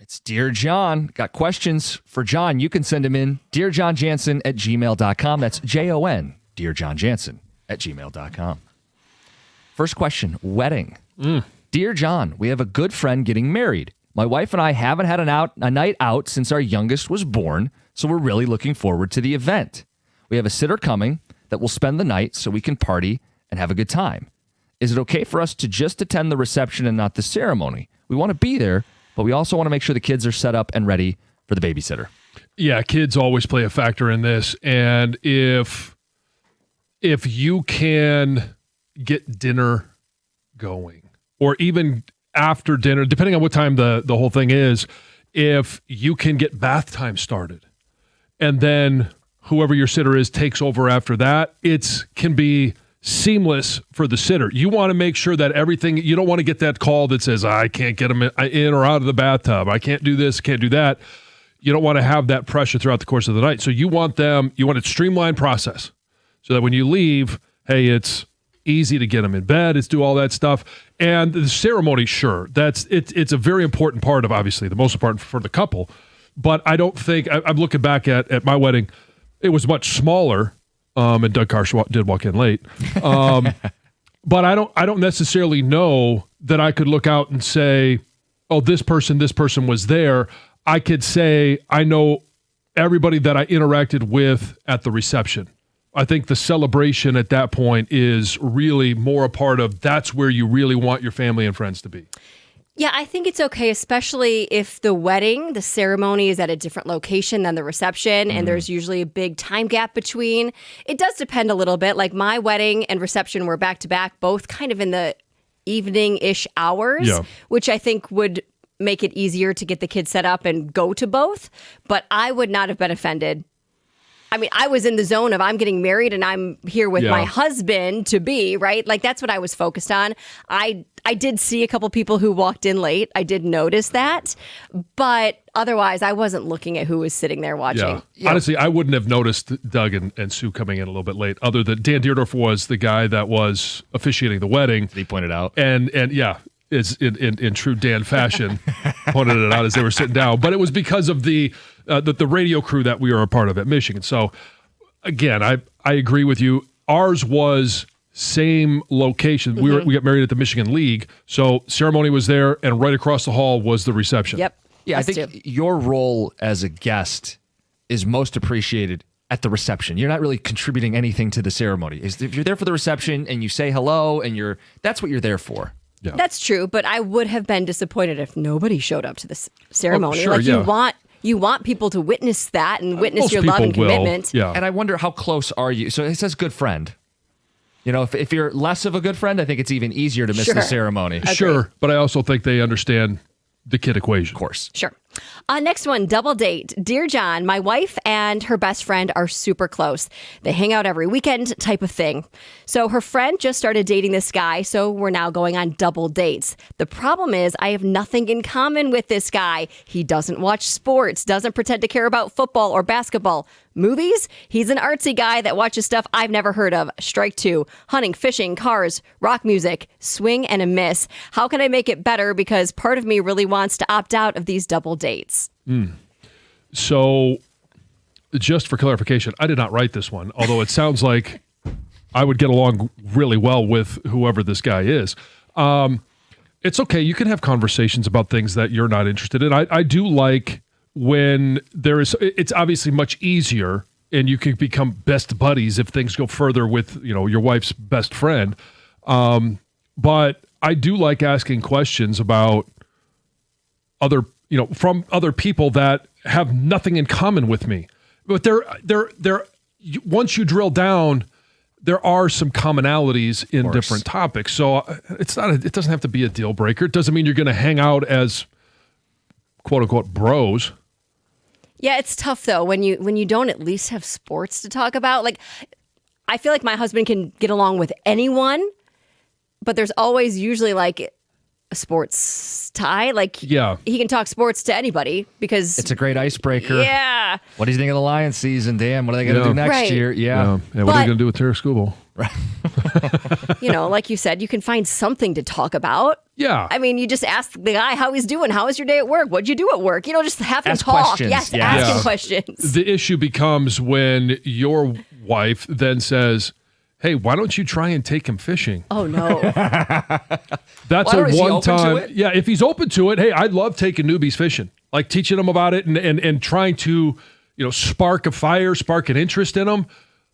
It's Dear John. Got questions for John? You can send them in. DearJohnJansen@gmail.com. That's JON. DearJohnJansen@gmail.com. First question, wedding. Dear John, we have a good friend getting married. My wife and I haven't had a night out since our youngest was born, so we're really looking forward to the event. We have a sitter coming that will spend the night so we can party and have a good time. Is it okay for us to just attend the reception and not the ceremony? We want to be there, but we also want to make sure the kids are set up and ready for the babysitter. Yeah, kids always play a factor in this. And if you can get dinner going, or even after dinner, depending on what time the whole thing is, if you can get bath time started, and then whoever your sitter is takes over after that, it can be seamless for the sitter. You want to make sure that everything, you don't want to get that call that says, I can't get them in or out of the bathtub. I can't do this, can't do that. You don't want to have that pressure throughout the course of the night. So you want a streamlined process so that when you leave, hey, it's easy to get them in bed. It's do all that stuff. And the ceremony, sure, it's a very important part of, obviously, the most important for the couple. But I don't think, I'm looking back at my wedding, it was much smaller. And Doug Karsh did walk in late. But I don't necessarily know that I could look out and say, oh, this person was there. I could say, I know everybody that I interacted with at the reception. I think the celebration at that point is really more a part of, that's where you really want your family and friends to be. Yeah, I think it's okay, especially if the wedding, the ceremony is at a different location than the reception, and there's usually a big time gap between. It does depend a little bit. Like my wedding and reception were back to back, both kind of in the evening-ish hours, which I think would make it easier to get the kids set up and go to both. But I would not have been offended. I mean, I was in the zone of I'm getting married and I'm here with my husband to be, right? Like that's what I was focused on. I did see a couple people who walked in late. I did notice that. But otherwise, I wasn't looking at who was sitting there watching. Yeah. Honestly, I wouldn't have noticed Doug and Sue coming in a little bit late, other than Dan Deerdorf was the guy that was officiating the wedding. He pointed out. And yeah, is in true Dan fashion, pointed it out as they were sitting down. But it was because of the radio crew that we were a part of at Michigan. So again, I agree with you. Ours was same location. We got married at the Michigan League. So ceremony was there, and right across the hall was the reception. Yep. Yeah, I think your role as a guest is most appreciated at the reception. You're not really contributing anything to the ceremony. If you're there for the reception and you say hello and that's what you're there for. Yeah. That's true, but I would have been disappointed if nobody showed up to this ceremony. Oh, sure, You want people to witness that and witness most your love and people will, commitment. Yeah. And I wonder, how close are you? So it says good friend. You know, if you're less of a good friend, I think it's even easier to miss the ceremony. Sure, but I also think they understand the kid equation. Of course. Sure. Next one, double date. Dear John, my wife and her best friend are super close. They hang out every weekend type of thing. So her friend just started dating this guy, so we're now going on double dates. The problem is I have nothing in common with this guy. He doesn't watch sports, doesn't pretend to care about football or basketball. Movies? He's an artsy guy that watches stuff I've never heard of. Strike two. Hunting, fishing, cars, rock music, swing and a miss. How can I make it better? Because part of me really wants to opt out of these double dates. So, just for clarification, I did not write this one, although it sounds like I would get along really well with whoever this guy is. It's okay. You can have conversations about things that you're not interested in. I do like when it's obviously much easier and you can become best buddies if things go further with, your wife's best friend. But I do like asking questions about from other people that have nothing in common with me. But once you drill down, there are some commonalities in different topics. So it doesn't have to be a deal breaker. It doesn't mean you're going to hang out as quote unquote bros. Yeah, it's tough though when you don't at least have sports to talk about. Like, I feel like my husband can get along with anyone, but there's always usually like a sports tie. Like, he can talk sports to anybody because it's a great icebreaker. Yeah. What do you think of the Lions season, Dan? What are they going to do next year? Yeah. What are they going to do with Terra Scooble? Like you said, you can find something to talk about. Yeah. I mean, you just ask the guy how he's doing. How was your day at work? What'd you do at work? Just have them Ask talk. questions. Yes, Yeah. asking questions. The issue becomes when your wife then says, hey, why don't you try and take him fishing? Oh, no. That's Is he one open to time. it? Yeah, if he's open to it, hey, I'd love taking newbies fishing, like teaching them about it and trying to, spark a fire, spark an interest in them.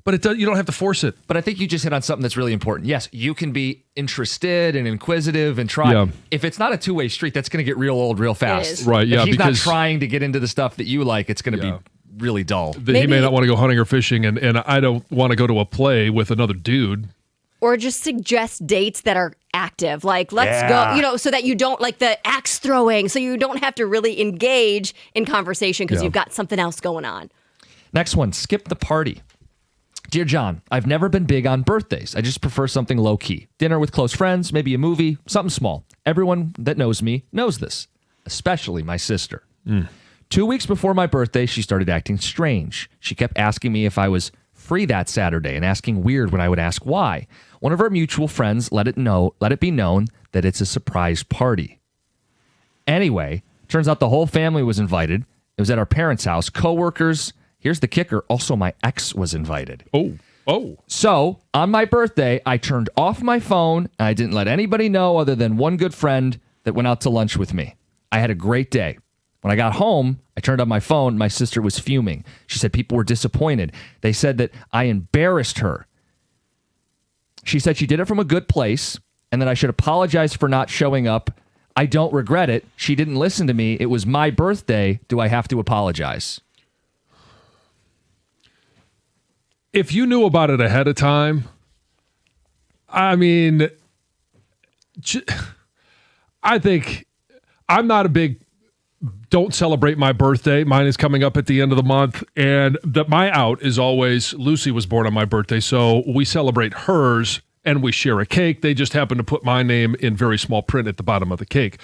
But you don't have to force it. But I think you just hit on something that's really important. Yes, you can be interested and inquisitive and try. Yeah. If it's not a two-way street, that's going to get real old real fast. is. Right, yeah, If he's because- not trying to get into the stuff that you like, it's going to Yeah. be really dull. He Maybe- may not want to go hunting or fishing, and I don't want to go to a play with another dude. Or just suggest dates that are active. Like, let's Yeah. go, so that you don't, like the axe throwing, so you don't have to really engage in conversation because Yeah. you've got something else going on. Next one, skip the party. Dear John, I've never been big on birthdays. I just prefer something low-key. Dinner with close friends, maybe a movie, something small. Everyone that knows me knows this, especially my sister. 2 weeks before my birthday, she started acting strange. She kept asking me if I was free that Saturday and asking weird when I would ask why. One of our mutual friends let it be known that it's a surprise party. Anyway, turns out the whole family was invited. It was at our parents' house, coworkers. Here's the kicker. Also, my ex was invited. Oh. So, on my birthday, I turned off my phone and I didn't let anybody know other than one good friend that went out to lunch with me. I had a great day. When I got home, I turned on my phone. My sister was fuming. She said people were disappointed. They said that I embarrassed her. She said she did it from a good place and that I should apologize for not showing up. I don't regret it. She didn't listen to me. It was my birthday. Do I have to apologize? If you knew about it ahead of time, I mean, I think I'm not a big don't celebrate my birthday. Mine is coming up at the end of the month. And my out is always Lucy was born on my birthday. So we celebrate hers and we share a cake. They just happen to put my name in very small print at the bottom of the cake.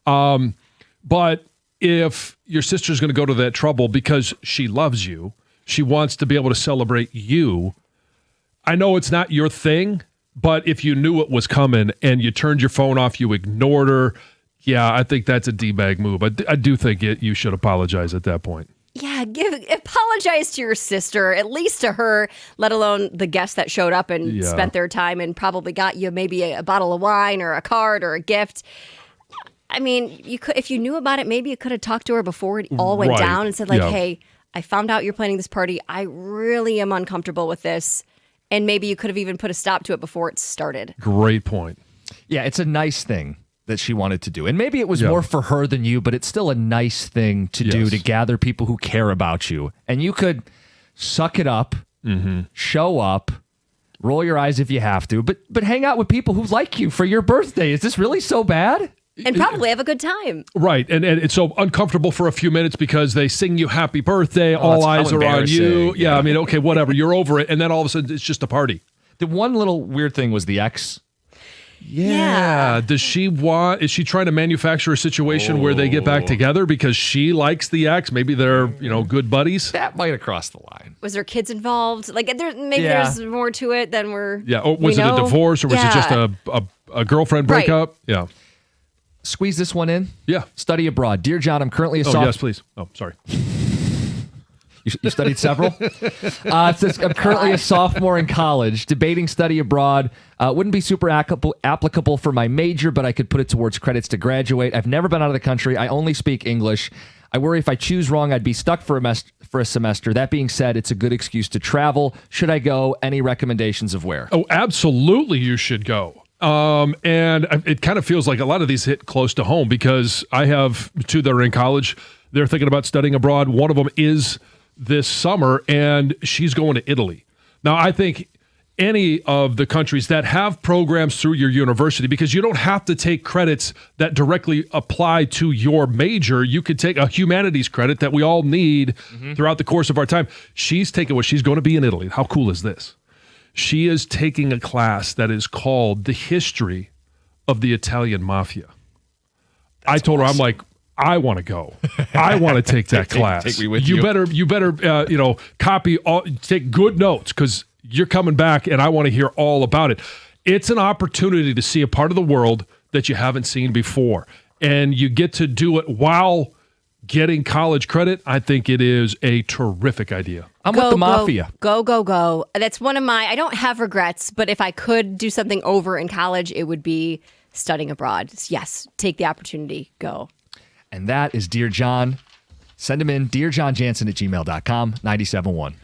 But if your sister's going to go to that trouble because she loves you, she wants to be able to celebrate you. I know it's not your thing, but if you knew it was coming and you turned your phone off, you ignored her, yeah, I think that's a D-bag move. I do think you should apologize at that point. Yeah, apologize to your sister, at least to her, let alone the guests that showed up and spent their time and probably got you maybe a bottle of wine or a card or a gift. I mean, you could, if you knew about it, maybe you could have talked to her before it all went down and said, like, hey, I found out you're planning this party. I really am uncomfortable with this. And maybe you could have even put a stop to it before it started. Great point. Yeah, it's a nice thing that she wanted to do. And maybe it was more for her than you, but it's still a nice thing to do to gather people who care about you. And you could suck it up, show up, roll your eyes if you have to, but hang out with people who like you for your birthday. Is this really so bad? And probably have a good time. Right. And it's so uncomfortable for a few minutes because they sing you happy birthday. All eyes are on you. Yeah, I mean, okay, whatever. You're over it. And then all of a sudden, it's just a party. The one little weird thing was the ex. Yeah. Is she trying to manufacture a situation where they get back together because she likes the ex? Maybe they're, good buddies. That might have crossed the line. Was there kids involved? Like, there's more to it than we're. Yeah. Or was it a divorce or was it just a girlfriend breakup? Right. Yeah. Squeeze this one in. Yeah. Study abroad. Dear John, I'm currently a Oh, yes, please. Oh, sorry. You studied several? It says, I'm currently a sophomore in college, debating study abroad. Wouldn't be super applicable for my major, but I could put it towards credits to graduate. I've never been out of the country. I only speak English. I worry if I choose wrong, I'd be stuck for a semester. That being said, it's a good excuse to travel. Should I go? Any recommendations of where? Oh, absolutely you should go. And it kind of feels like a lot of these hit close to home because I have two that are in college. They're thinking about studying abroad. One of them is this summer, and she's going to Italy. Now, I think any of the countries that have programs through your university, because you don't have to take credits that directly apply to your major. You could take a humanities credit that we all need throughout the course of our time. She's taking she's going to be in Italy. How cool is this? She is taking a class that is called The History of the Italian Mafia. I told her, I'm like, I want to go. I want to take that class. Take me with you. You better, take good notes because you're coming back and I want to hear all about it. It's an opportunity to see a part of the world that you haven't seen before. And you get to do it while getting college credit. I think it is a terrific idea. I'm with the Mafia. Go. That's one of my, I don't have regrets, but if I could do something over in college, it would be studying abroad. Yes, take the opportunity. Go. And that is Dear John. Send him in, dearjohnjansen@gmail.com, 97.1.